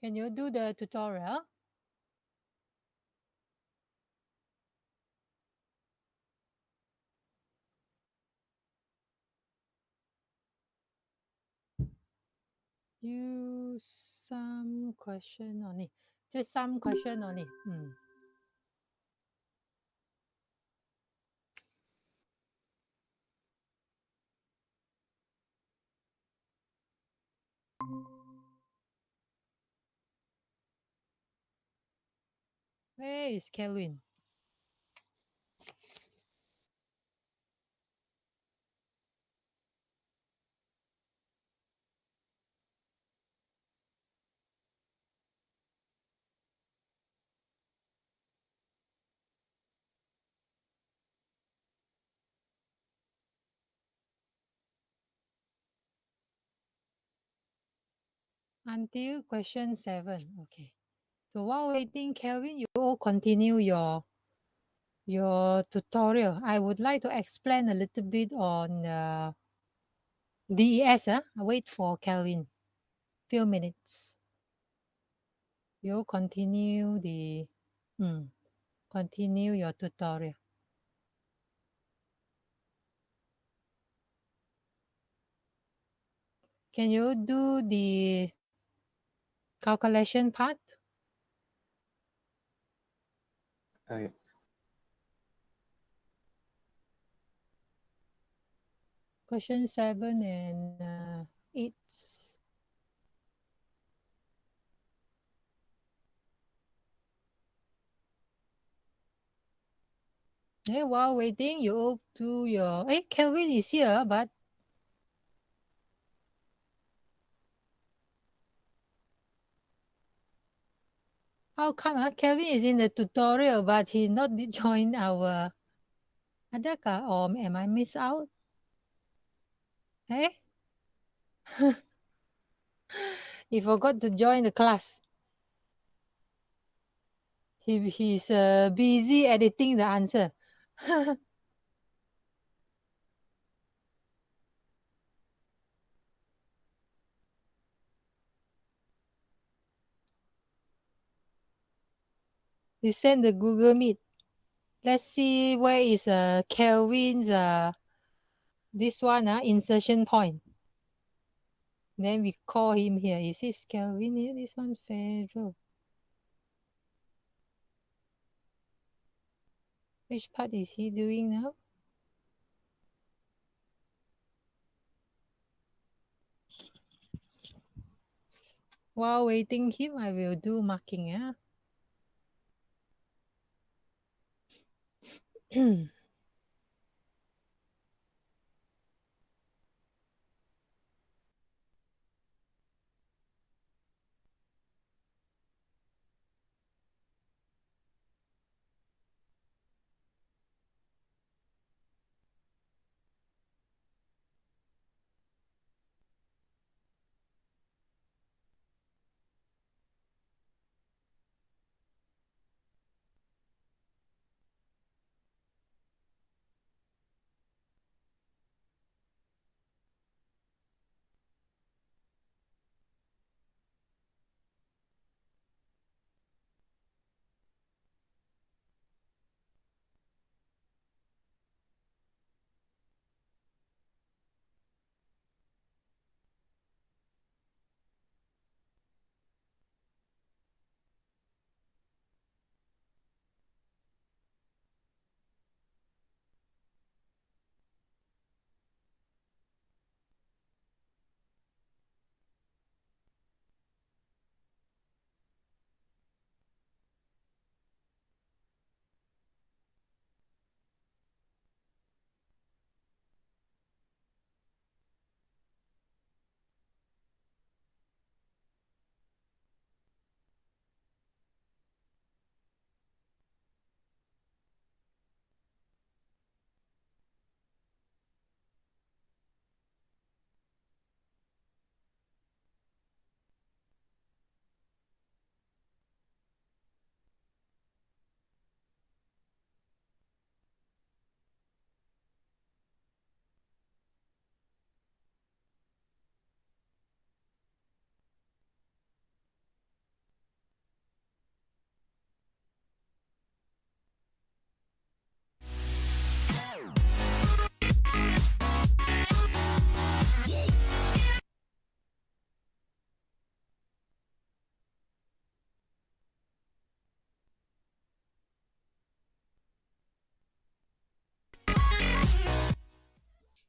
Can you do the tutorial? Use some question only. Just some question only. Where is Kelvin? Until question 7. Okay. So while waiting, Kelvin, you all continue your tutorial. I would like to explain a little bit on DES. Wait for Kelvin. Few minutes. You continue your tutorial. Can you do the calculation part? Okay. Question 7 and 8. While waiting, you do your. Kelvin is here, but how come? Kelvin is in the tutorial, but he not join our Adaka, or am I miss out? Hey, he forgot to join the class. He's busy editing the answer. He sent the Google Meet. Let's see where is Kelvin's this one insertion point. Then we call him here. Is this Kelvin here? This one Federal. Which part is he doing now? While waiting him, I will do marking.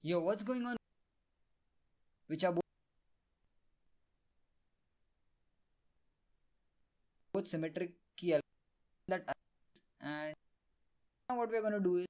Yo, what's going on? Which are both symmetric key algorithms that and now what we're gonna do is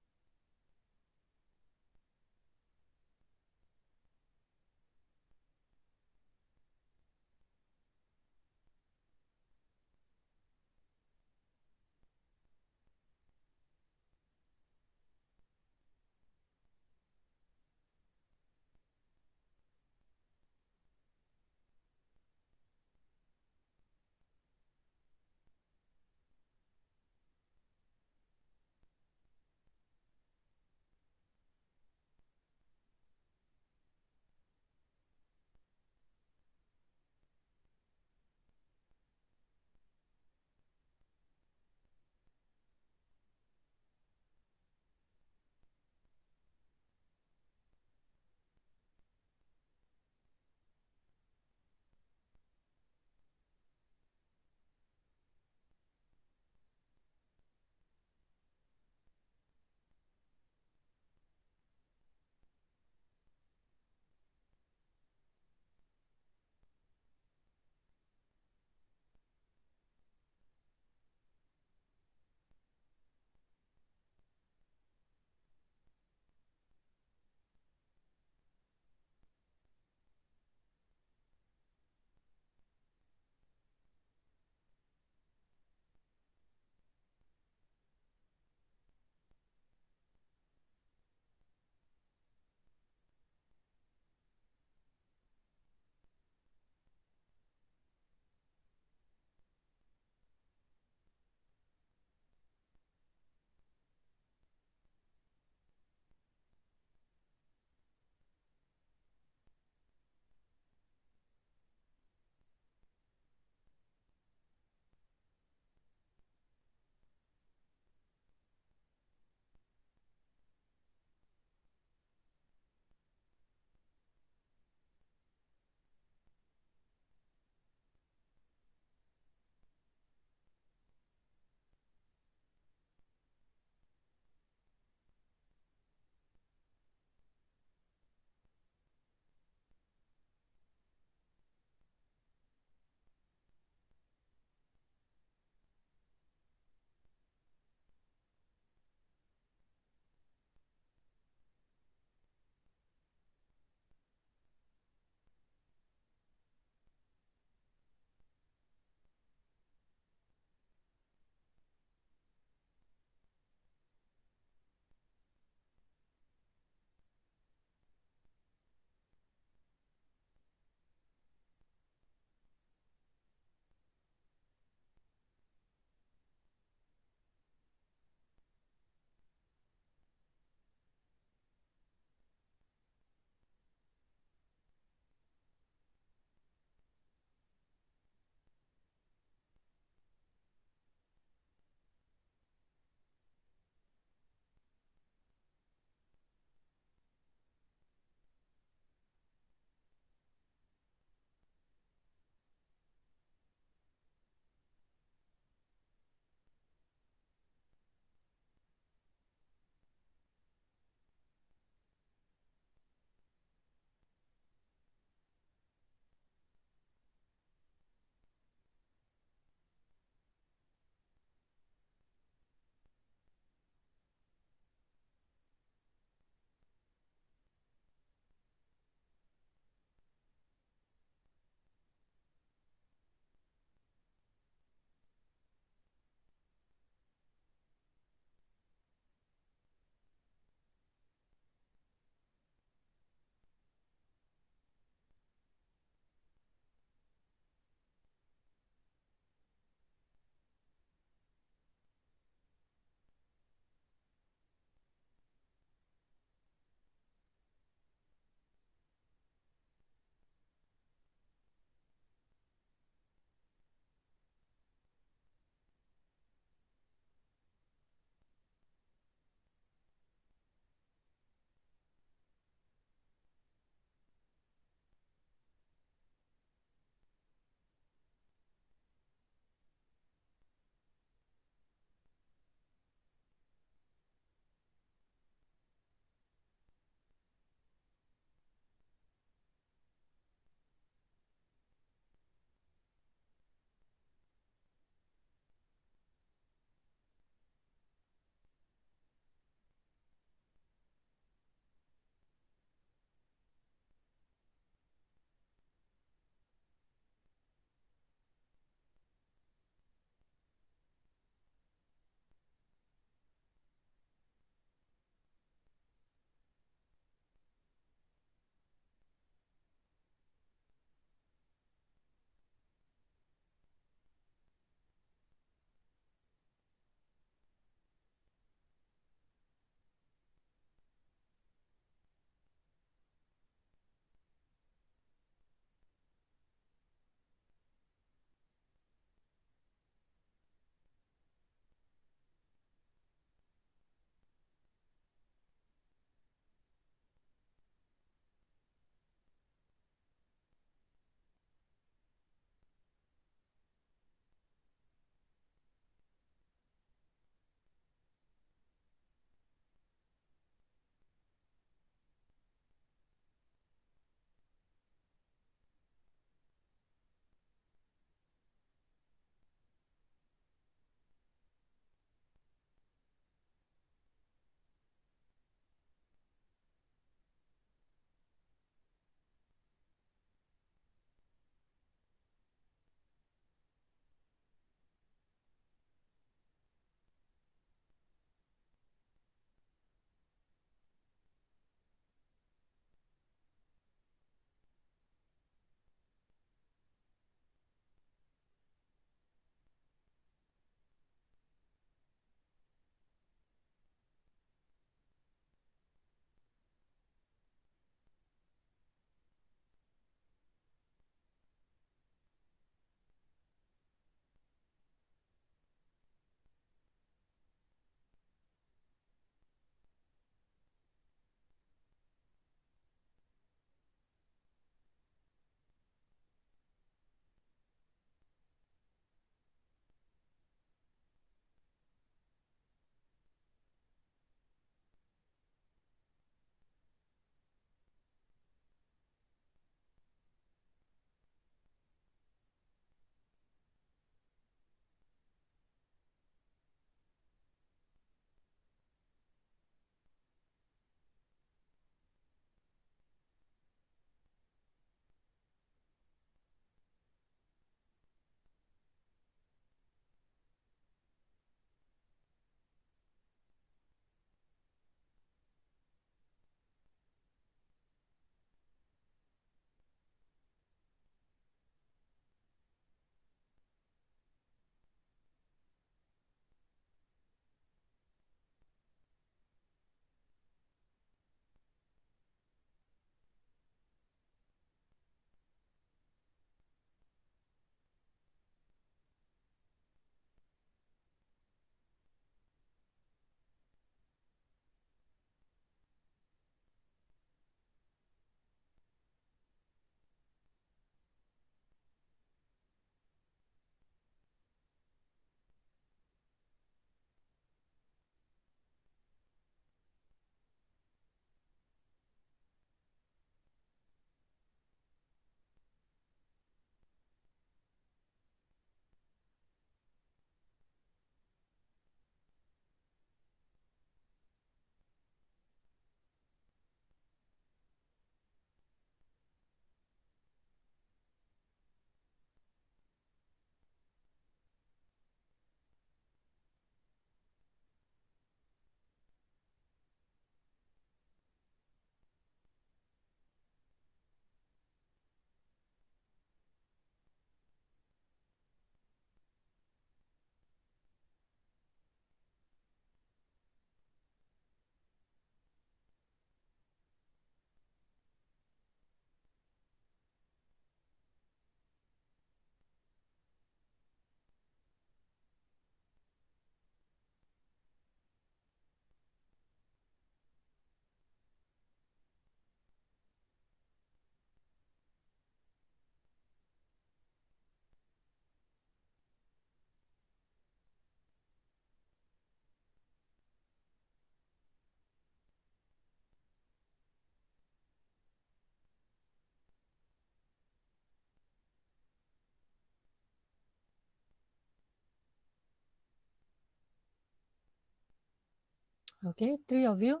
Okay, three of you.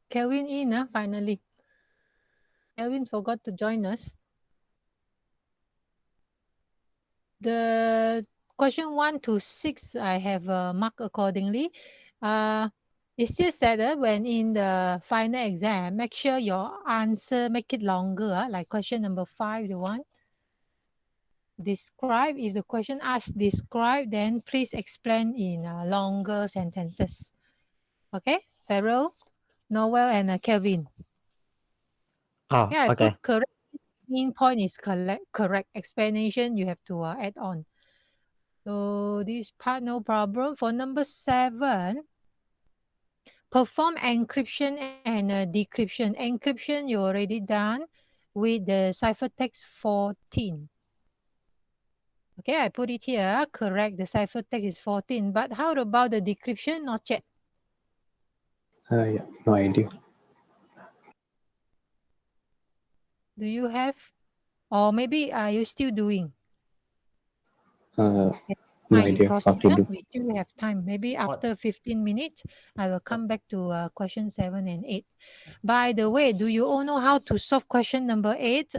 Kelvin in, finally. Kelvin forgot to join us. The question 1 to 6, I have marked accordingly. It's just said when in the final exam, make sure your answer make it longer. Like question number 5, the one. Describe. If the question asks describe, then please explain in longer sentences. Okay, Farrell, Noel, and Kelvin. Oh, Yeah, I okay. put correct. Main point is correct. Explanation you have to add on. So this part no problem. For number 7, perform encryption and decryption. Encryption you already done with the ciphertext 14. Okay, I put it here. Correct. The ciphertext is 14. But how about the decryption? Not yet. Yeah, no idea. Do you have? Or maybe are you still doing? No You idea how proceed. to do. We still have time. Maybe after 15 minutes, I will come back to question 7 and 8. By the way, do you all know how to solve question number 8?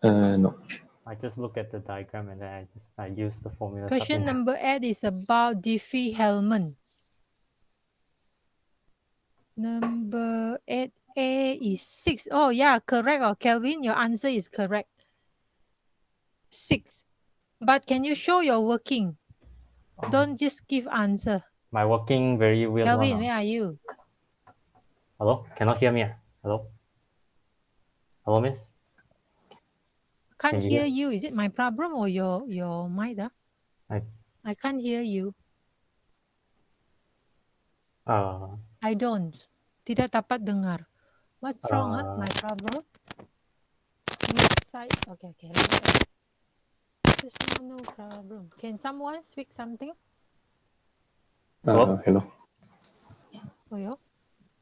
No. I just look at the diagram and then I use the formula. Question number 8 is about Diffie-Hellman. Number 8A is 6. Oh, yeah, correct. Oh, Kelvin, your answer is correct. 6. But can you show your working? Don't just give answer. My working very weird Kelvin, one. where are you? Hello? Cannot hear me? Hello? Hello, miss? Can't Can you hear hear? you. Is it my problem or your mic? I can't hear you. I don't. Tidak dapat dengar. What's wrong? My problem? Which side? Okay. There's no problem. Can someone speak something? Hello? Hello. Oh, yeah.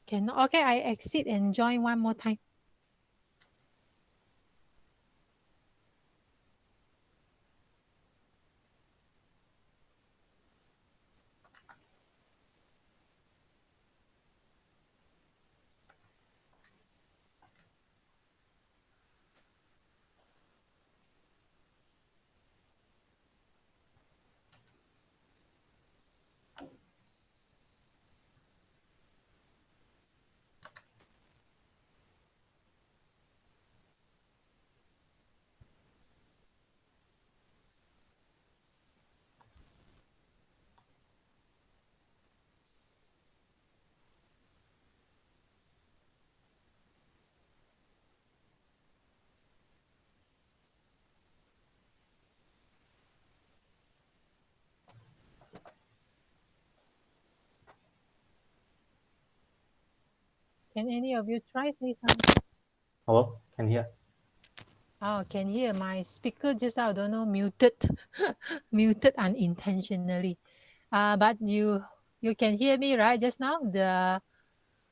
Cannot. Okay, I exit and join one more time. Can any of you try say something? Hello? Can you hear? Oh, can hear my speaker just I don't know muted, muted unintentionally. But you can hear me right just now.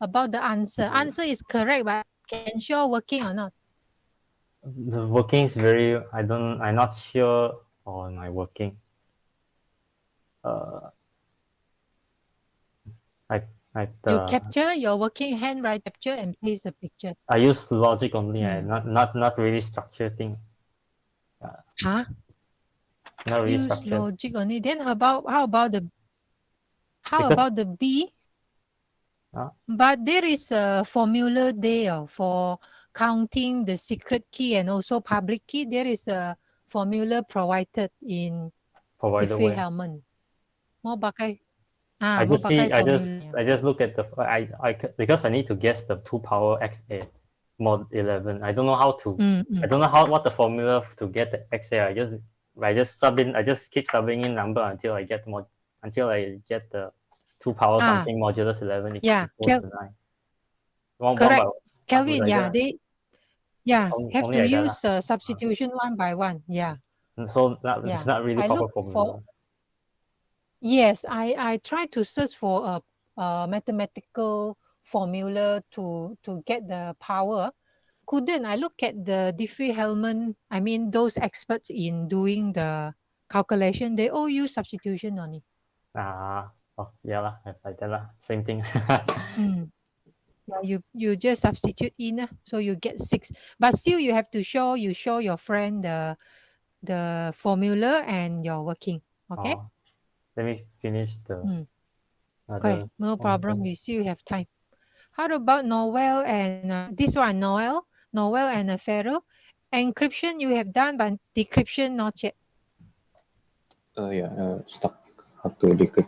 About the answer. Answer is correct, but can show working or not? The working is very. I'm not sure on my working. You capture your working handwriting capture and paste a picture. I use logic only. Not really structure thing. Huh? Not really Use structure. logic only. Then how about the B? But there is a formula there for counting the secret key and also public key. There is a formula provided in Diffie-Hellman. More pakai I just look at the because I need to guess the 2 power XA mod 11. I don't know how to I don't know what the formula to get the XA. I just keep subbing in number until I get the 2 power something modulus 11 equals to 9. Correct. Kelvin, have to use substitution one by one. Yeah. So it's not really proper formula. Yes, I try to search for a mathematical formula to get the power. Couldn't. I look at the Diffie-Hellman, I mean those experts in doing the calculation, they all use substitution only. Oh, yeah, lah, like that, lah. Same thing. Mm. Yeah, you just substitute in, so you get 6. But still, you have to show your friend the formula and you're working. Okay. Oh, let me finish the Mm. Okay, other no one problem. first. We still have time. How about Noel and this one, Noel and Pharaoh? Encryption you have done, but decryption not yet. Yeah, stuck. How to decrypt?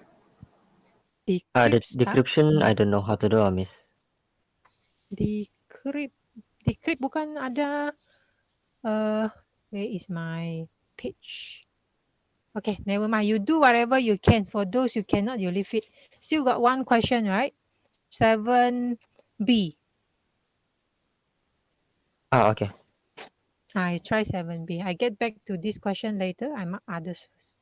Decrypt The stuck. decryption I don't know how to do, Miss. Decrypt, decrypt bukan ada. Where is my page? Okay, never mind. You do whatever you can. For those you cannot, you leave it. Still got one question, right? 7B. Okay. I try 7B. I get back to this question later. I mark others first.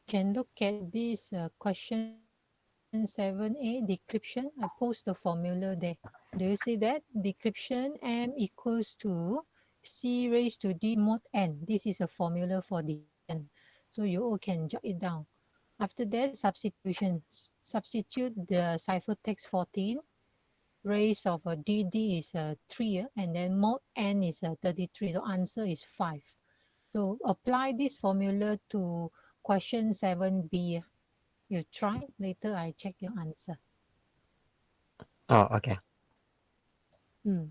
Can look at this question 7a decryption. I post the formula there. Do you see that? Decryption m equals to c raised to d mod n. This is a formula for decryption. So you all can jot it down. After that, substitution. Substitute the ciphertext 14. Raise of a dd is 3, and then mod n is 33. The answer is 5. So apply this formula to question 7b. You try. Later I check your answer. Oh, okay. Mm.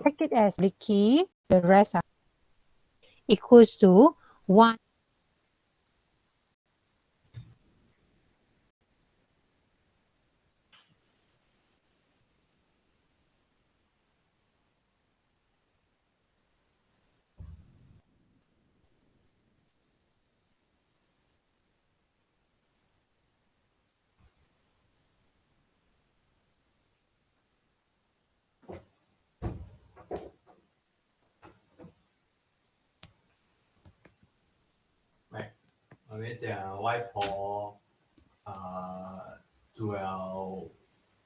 Take it as Ricky. The rest are equals to 1. Mày, 我跟你讲，外婆煮了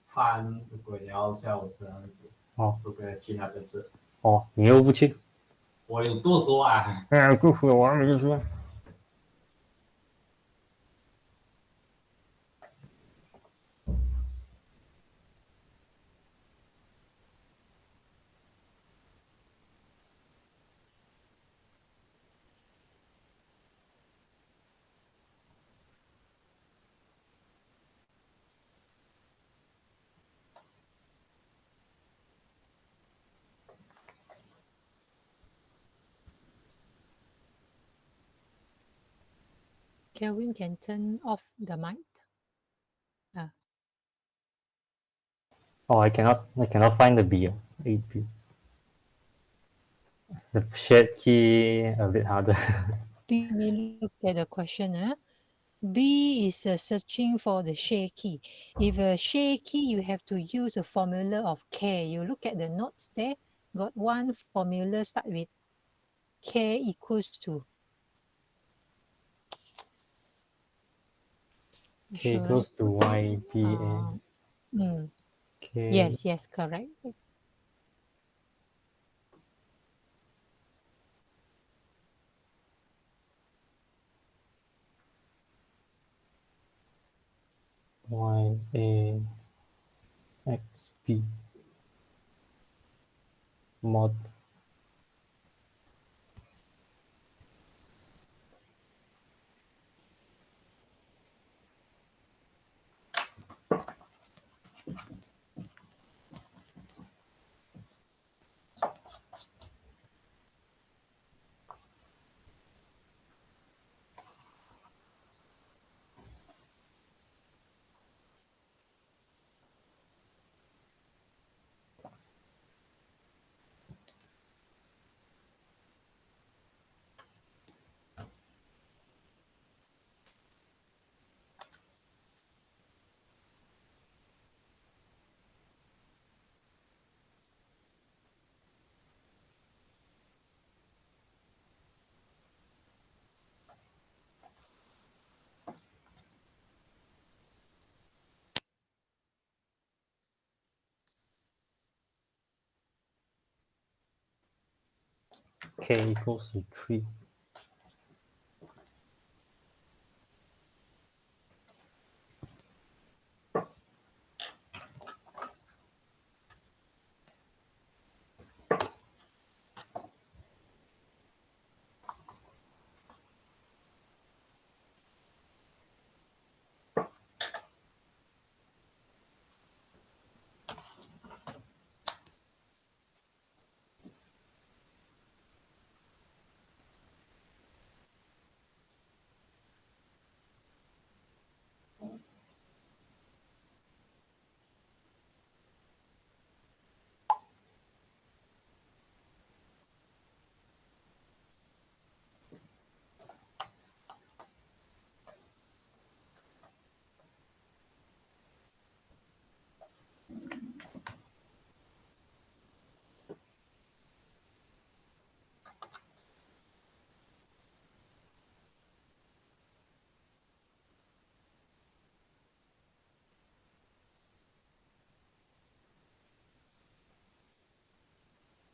饭，如果你要下午这样子，就可以去那边吃。哦，你又不去？我有多说啊？哎，不服我还没说。Kelvin can turn off the mic. Oh, I cannot find the B. 8B. The shared key a bit harder. B, we look at the question. B is searching for the share key. If a share key, you have to use a formula of K. You look at the notes there. Got one formula start with K equals to. K equals to YBA. K. Yes, correct. YAXB mod. K equals to 3.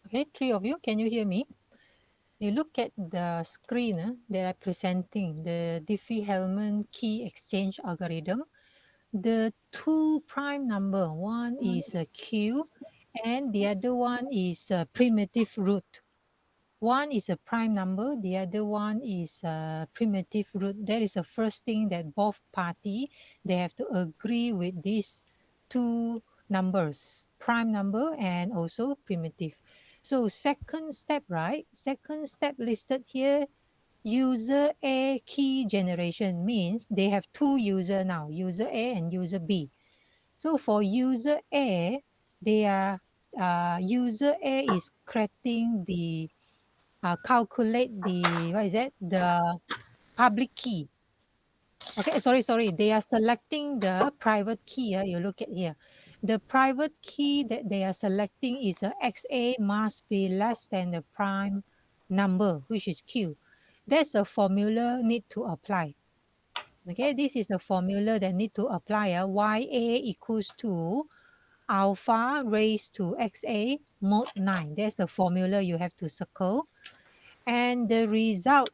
Okay, 3 of you, can you hear me? You look at the screen they are presenting, the Diffie-Hellman key exchange algorithm. The two prime number, one is a Q and the other one is a primitive root. One is a prime number, the other one is a primitive root. That is the first thing that both party, they have to agree with these two numbers, prime number and also primitive. So second step, right? Second step listed here, user A key generation means they have two user now, user A and user B. So for user A, they are user A is creating the calculate the what is that, the public key. Okay, sorry, they are selecting the private key. You look at here, the private key that they are selecting is a XA must be less than the prime number, which is Q. That's a formula need to apply. Okay, this is a formula that need to apply. YA equals to alpha raised to XA mod 9. That's the formula you have to circle. And the result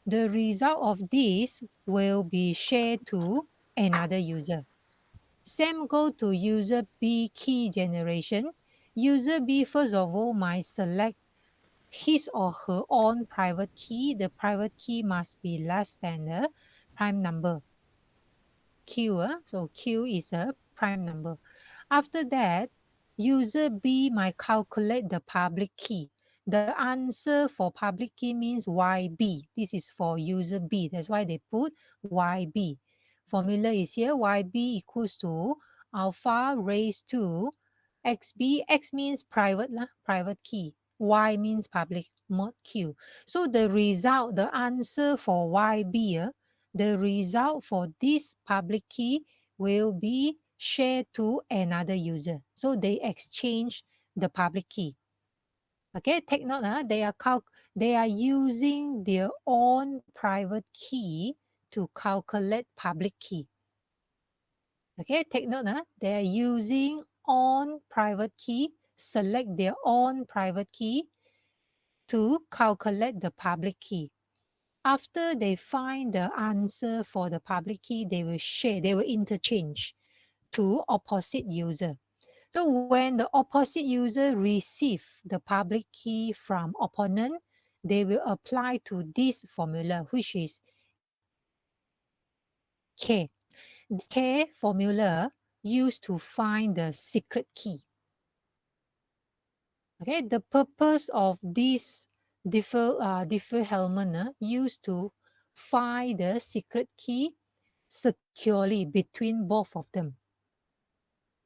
of this will be shared to another user. Same go to user B key generation. User B, first of all, might select his or her own private key. The private key must be less than the prime number, Q. So Q is a prime number. After that, user B might calculate the public key. The answer for public key means YB. This is for user B. That's why they put YB. Formula is here. YB equals to alpha raised to XB. X means private, private key. Y means public, mod Q. So the result, the answer for YB, the result for this public key will be shared to another user. So they exchange the public key. Okay, take note, they are using their own private key to calculate public key. Okay, take note, they are using own private key, select their own private key to calculate the public key. After they find the answer for the public key, they will share, they will interchange. to opposite user. So when the opposite user receive the public key from opponent, they will apply to this formula, which is K. This K formula used to find the secret key. Okay, the purpose of this differential used to find the secret key securely between both of them.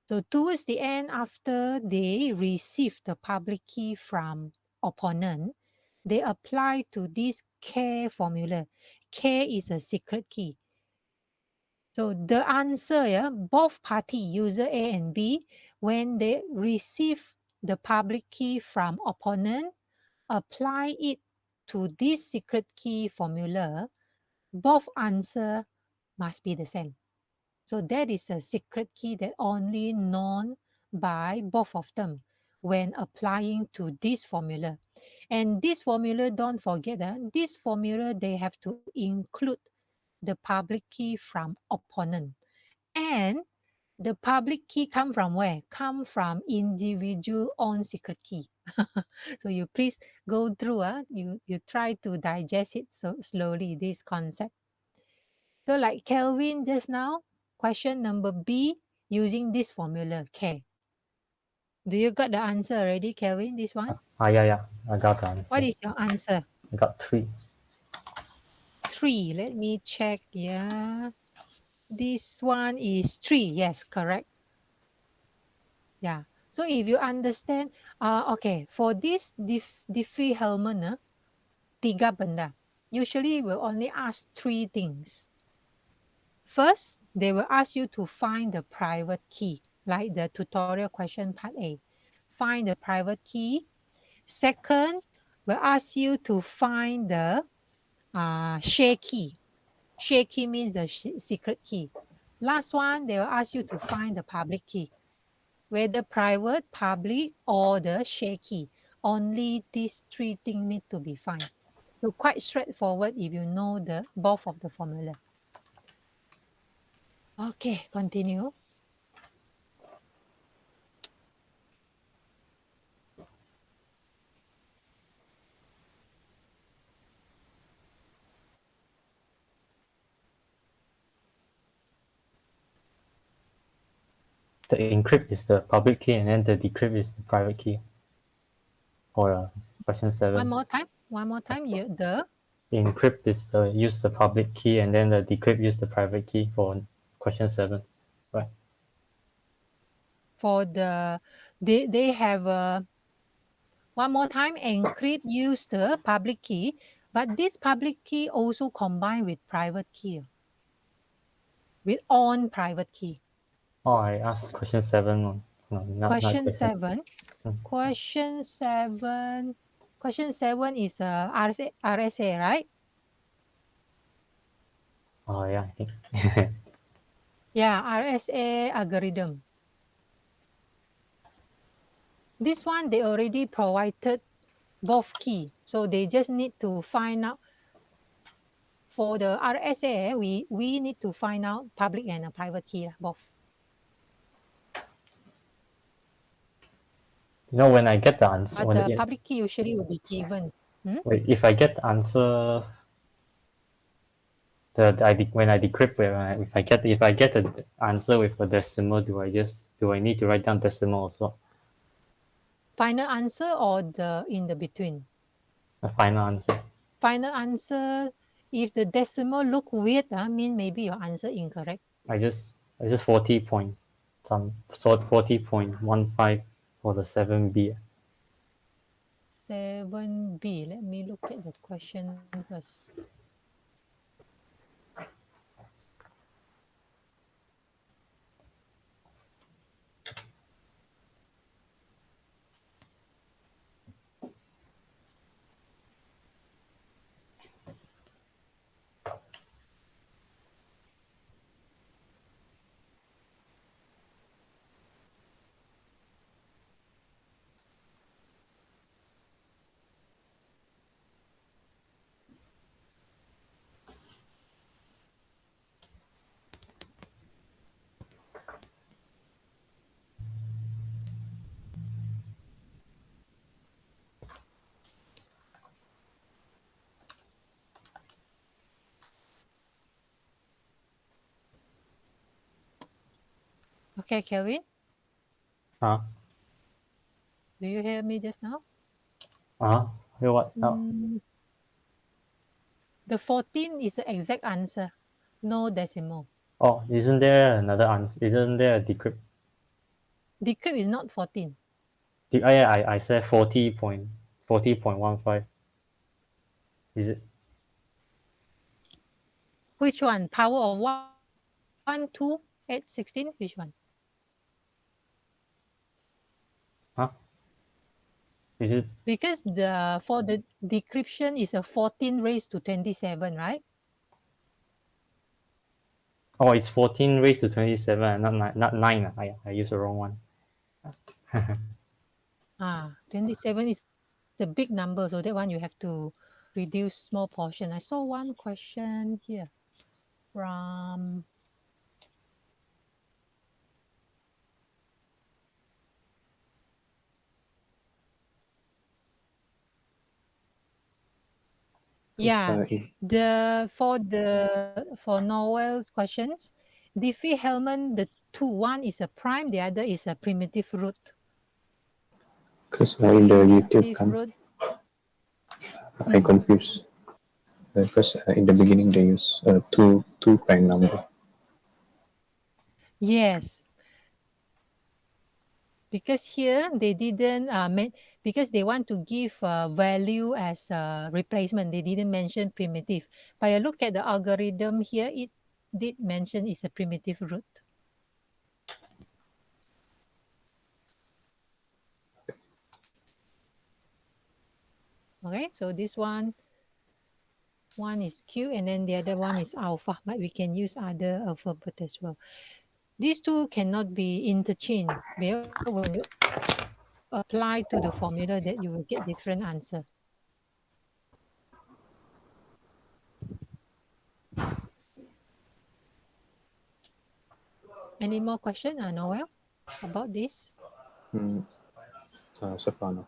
So towards the end, after they receive the public key from opponent, they apply to this K formula. K is a secret key. So the answer, yeah, both party, user A and B, when they receive the public key from opponent, apply it to this secret key formula, both answer must be the same. So that is a secret key that only known by both of them when applying to this formula. And this formula, don't forget that this formula, they have to include the public key from opponent. And the public key come from where? Come from individual own secret key. So you please go through, you try to digest it so slowly, this concept. So like Kelvin just now, question number B, using this formula, K. Do you got the answer already, Kelvin, this one? Yeah. I got the answer. What is your answer? I got 3. 3. Let me check. Yeah. This one is 3. Yes, correct. Yeah. So if you understand, okay, for this Diffie-Hellman, 3 benda, usually will only ask 3 things. First, they will ask you to find the private key, like the tutorial question part A. Find the private key. Second, will ask you to find the share key. Share key means the secret key. Last one, they will ask you to find the public key, whether private, public, or the share key. Only these 3 things need to be found. So quite straightforward if you know the both of the formula. Okay, continue. The encrypt is the public key, and then the decrypt is the private key. For question 7. One more time. The encrypt is use the public key, and then the decrypt use the private key for question 7. Right. For the they have one more time, encrypt use the public key, but this public key also combined with private key, with own private key. Oh, I asked question 7. No, not Question question 7. Question 7. Question 7 is RSA, right? Oh yeah, I think. Yeah, RSA algorithm. This one they already provided both key, so they just need to find out. For the RSA, we need to find out public and a private key, both. When I get the answer, But the public key usually will be given. If I get the answer, when I decrypt, if I get the answer with a decimal, do I need to write down decimal also? Final answer or the in the between? The final answer. Final answer. If the decimal look weird, mean maybe your answer incorrect. I just 40.15 for the 7B. 7B. Let me look at the question first. Okay, Kelvin, Huh? do you hear me just now? Hear what? The 14 is the exact answer. No decimal. Oh, isn't there another answer? Isn't there a decrypt? Decrypt is not 14. Yeah, I said 40.15. Is it? Which one? Power of 1, 2, 8, 16? Which one? Huh? Is it? Because for the decryption is a 14 raised to 27, right? Oh, it's 14 raised to 27, not 9. I used the wrong one. 27 is the big number, so that one you have to reduce small portion. I saw one question here from for Noel's questions, Diffie-Hellman, the one is a prime, the other is a primitive root. Because in the YouTube Primitive root. I confused. Because in the beginning they use two prime number. Yes. Because here they didn't because they want to give value as a replacement. They didn't mention primitive. But I look at the algorithm here, it did mention it's a primitive root. Okay, so this one is Q and then the other one is alpha, but we can use other alphabet as well. These two cannot be interchanged. When you apply to the formula, that you will get different answer. Any more question, Noel, about this? So far no.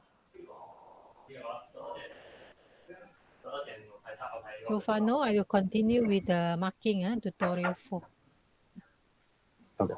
So far, no, I will continue with the marking, tutorial 4. Okay.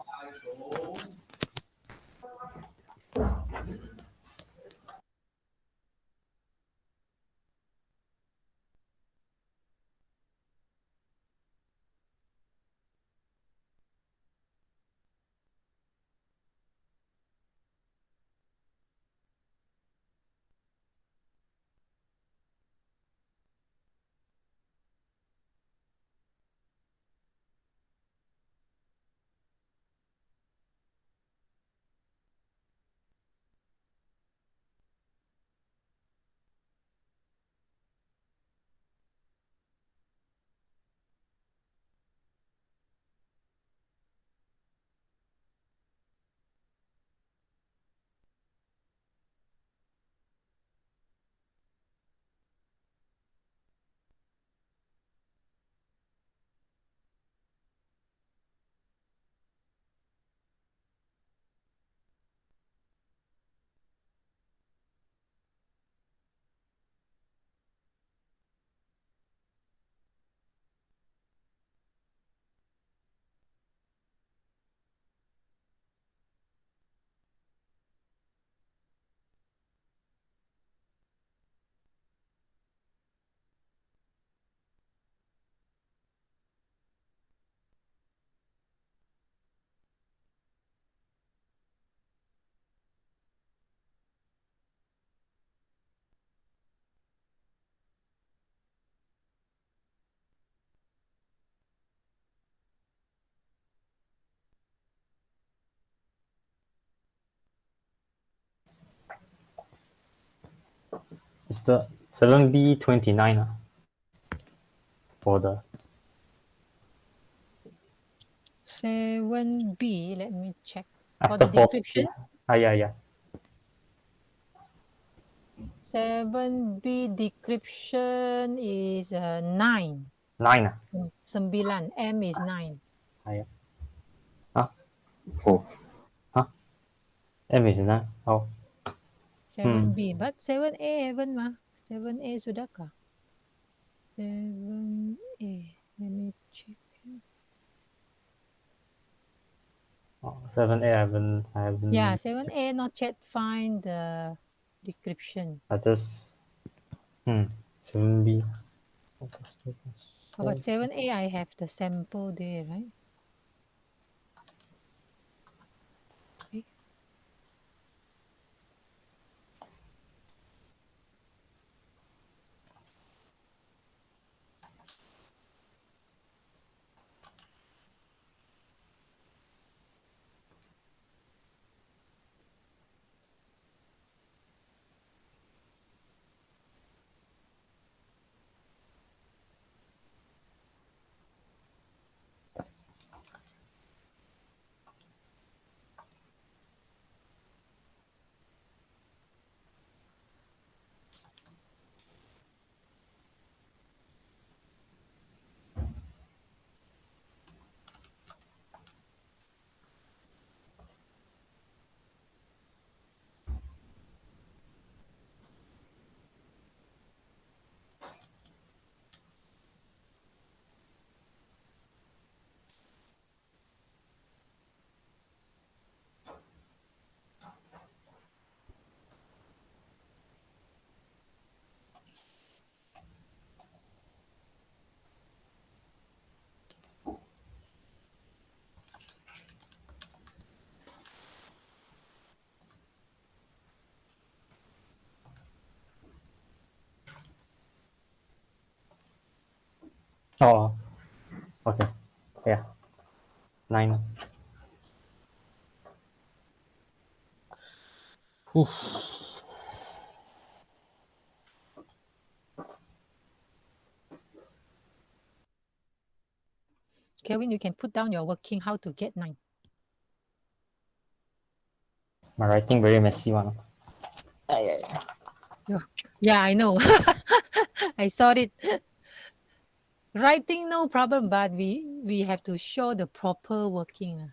It's the 7B29 for the 7B, let me check. For after the 4. decryption, Yeah. 7B decryption is 9. 9. 9. M is 9. Yeah. Huh? Oh. Huh? M is 9. Oh. 7B, but 7A haven't mah. 7A sudah kah? 7A, let me check. 7A, I haven't. Yeah, 7A not yet find the decryption. I just 7B. But 7A, I have the sample there, right? Okay. Oh, okay. Yeah. 9. Oof. Kelvin, you can put down your working how to get 9. My writing very messy one. Yeah, I know. I saw it. Writing no problem, but we have to show the proper working.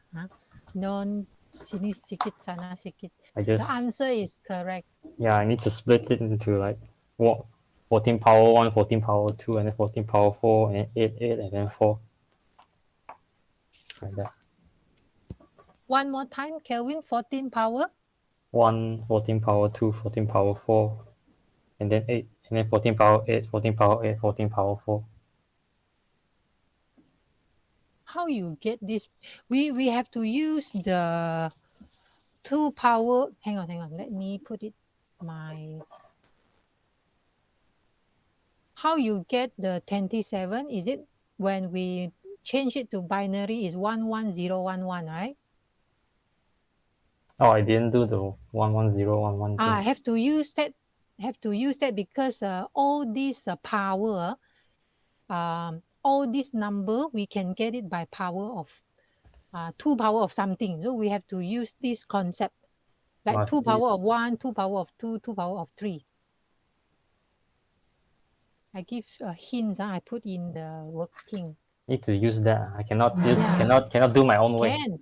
Non sini sikit sana sikit. The answer is correct. Yeah, I need to split it into like what 14 power 1, 14 power 2, and then 14 power 4, and 8, 8, and then 4. Like that. One more time, Kelvin, 14 power? 1, 14 power 2, 14 power 4, and then 8, and then 14 power 8, 14 power 8, 14 power 4. How you get this? We have to use the 2 power. Hang on. Let me put it how you get the 27? Is it when we change it to binary is 11011, right? Oh, I didn't do the 11011 thing. I have to use that. Because all this power, all this number we can get it by power of 2 power of something. So we have to use this concept like 2 power of 1, 2 power of 2, 2 power of 3. I give hints. I put in the working. Need to use that. I cannot use. Cannot do my own way. Can.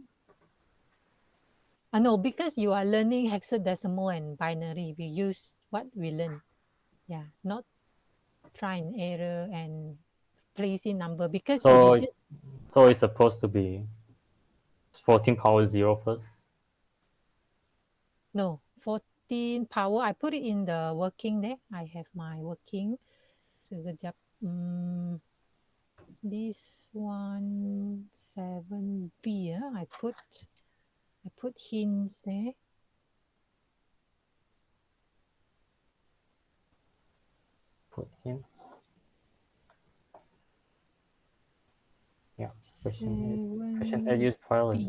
No, because you are learning hexadecimal and binary. We use what we learn. Yeah, not try and error and placing number. Because if you just So it's supposed to be 14 power 0 first. no 14 power. I put it in the working there. I have my working. Sekejap. This one 7B. I put hints there. Put in. Yeah. Question 8 use file and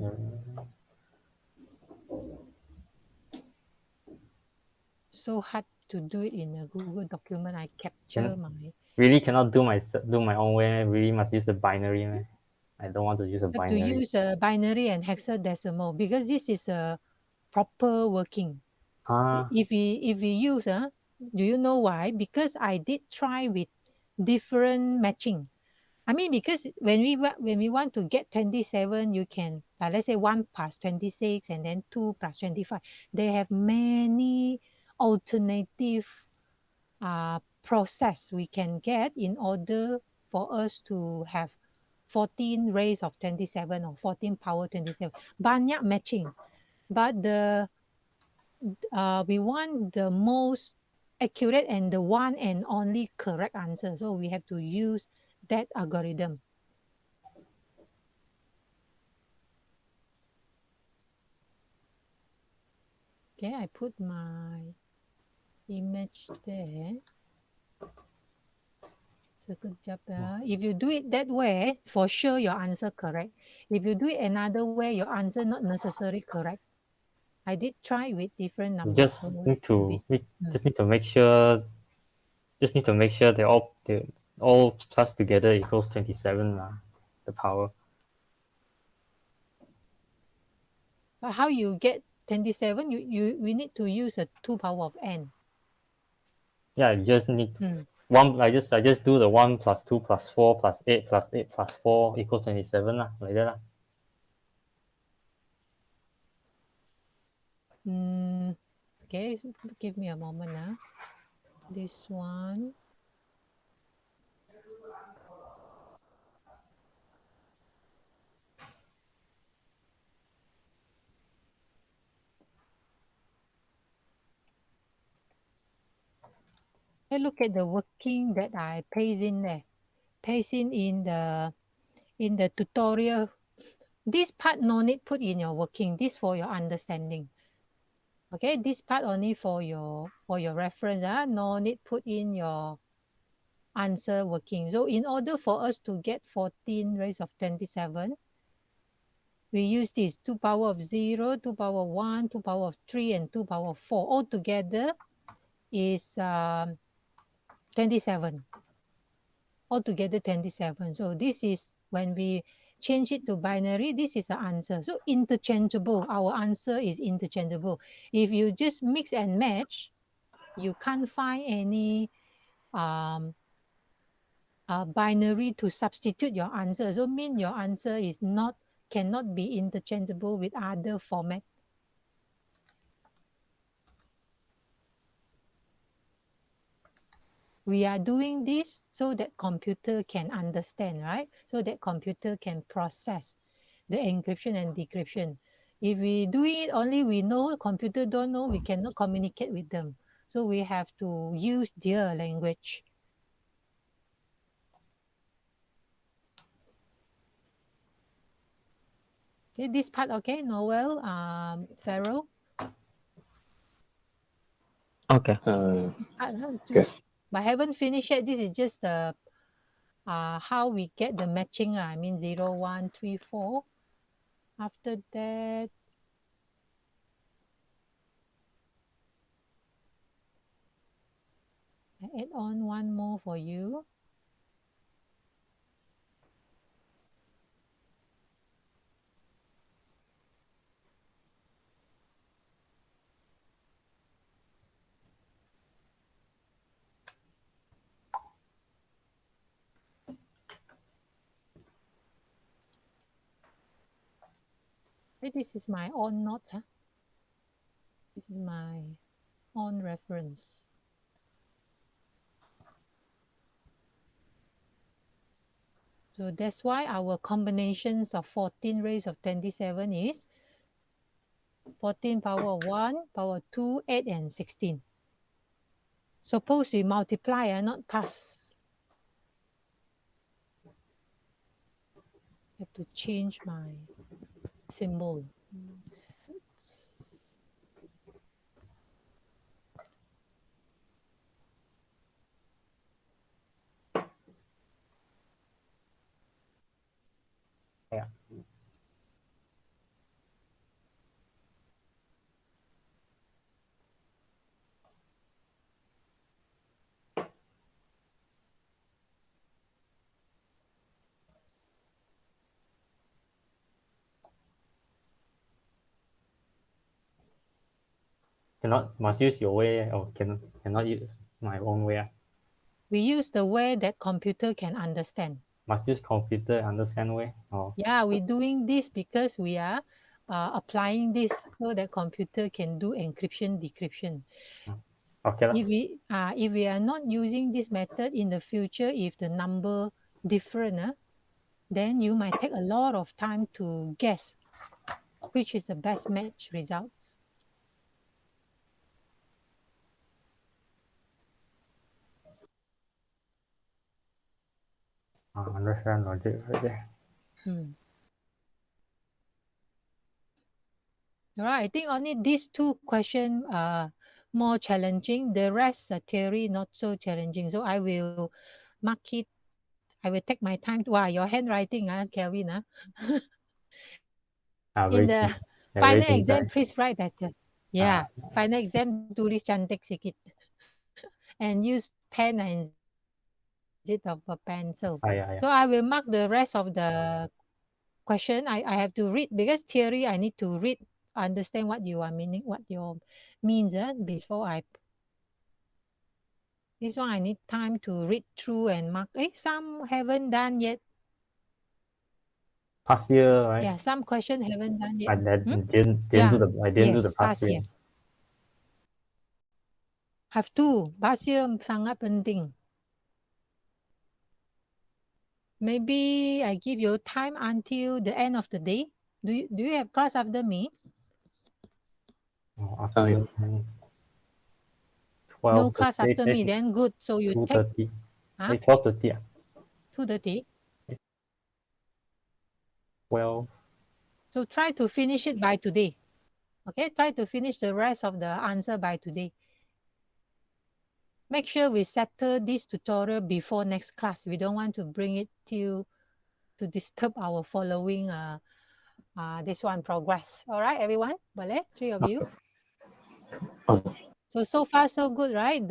so hard to do it in a Google document. I capture my. Really cannot do my own way. Really must use the binary. Man. I don't want to use a binary. To use a binary and hexadecimal because this is a proper working. If we use do you know why? Because I did try with different matching. I mean, because when we want to get 27, you can let's say 1 plus 26 and then 2 plus 25. They have many alternative process we can get in order for us to have 14 raised of 27 or 14 power 27. Banyak matching. But we want the most accurate and the one and only correct answer. So we have to use that algorithm. Okay, I put my image there. If you do it that way, for sure your answer correct. If you do it another way, your answer not necessarily correct. I did try with different numbers. Just need to make sure. Just need to make sure they all plus together equals 27 the power. But how you get 27? We need to use a 2 power of n. Yeah, you just need one. I just do the 1 plus 2 plus 4 plus 8 plus 8 plus 4 equals 27 like that. Okay, give me a moment. This one. Look at the working that I paste in there. Paste in the tutorial. This part no need put in your working. This for your understanding. Okay, this part only for your reference. No need put in your answer working. So in order for us to get 14 raised of 27, we use this 2 power of 0, 2 power of 1, 2 power of 3, and 2 power of 4. All together is 27. Altogether 27. So this is when we change it to binary, this is the answer. So interchangeable, our answer is interchangeable. If you just mix and match, you can't find any binary to substitute your answer. So mean your answer is cannot be interchangeable with other format. We are doing this so that computer can understand, right? So that computer can process the encryption and decryption. If we do it only we know, computer don't know, we cannot communicate with them. So we have to use their language. Okay, this part okay, Noel, Pharaoh? Okay. Okay. But I haven't finished yet. This is just how we get the matching. I mean 0, 1, 3, 4. After that, I add on one more for you. This is my own notes. This is my own reference. So that's why our combinations of 14 raised of 27 is 14 power of 1, power 2, 8, and 16. Suppose we multiply, not pass. I have to change my symbol. Yeah. Must use your way or cannot use my own way. We use the way that computer can understand. Must use computer understand way. Oh. Yeah, we're doing this because we are applying this so that computer can do encryption, decryption. Okay. If we are not using this method in the future, if the number different, then you might take a lot of time to guess which is the best match results. Understand logic right there. All right, I think only these two questions are more challenging. The rest are theory, not so challenging. So I will mark it. I will take my time. Wow, your handwriting, Kelvin. In the final exam, please write better. Yeah, final exam tulis cantik sikit. And use pen instead of a pencil. So I will mark the rest of the question. I have to read because theory I need to read, understand what you are meaning, what your means before I. This one I need time to read through and mark. Some haven't done yet. Past year, right? Yeah, some question haven't done yet. I didn't do the past year. Have to. Past year sangat penting. Maybe I give you time until the end of the day. Do you have class after me? After 12, no class after me, then good. So you 2:30. Take 12:30. 2:30. Well. So try to finish it by today. Okay, try to finish the rest of the answer by today. Make sure we settle this tutorial before next class. We don't want to bring it to disturb our following this one progress. All right, everyone? Boleh? 3 of you. So far so good, right?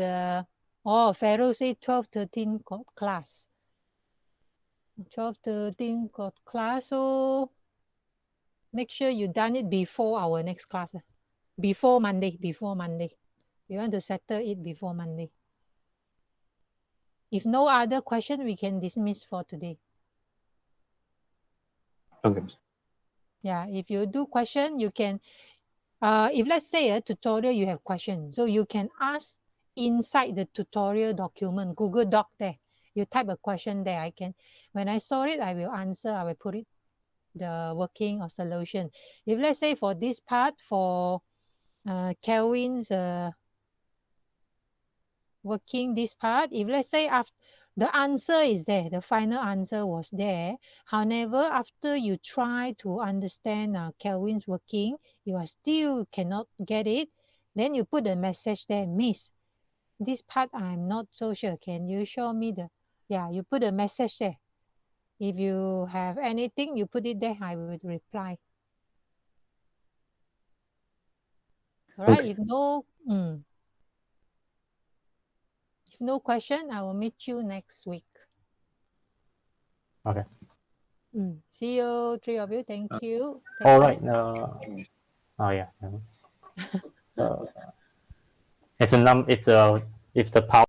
Pharaoh say 12-13 got class. 12-13 got class. So make sure you done it before our next class. Before Monday. We want to settle it before Monday. If no other question, we can dismiss for today. Okay. Yeah, if you do question, you can, if let's say a tutorial, you have question, so you can ask inside the tutorial document, Google Doc there. You type a question there. When I saw it, I will answer. I will put it, the working or solution. If let's say for this part, for Kelvin's working this part, if let's say after the answer is there, the final answer was there. However, after you try to understand Kelvin's working, you are still cannot get it, then you put a message there, Miss, this part I'm not so sure. Can you show me you put a message there. If you have anything, you put it there, I will reply. All right, okay. If no question, I will meet you next week. Okay. See you, 3 of you. Thank you. All right. Yeah. If the power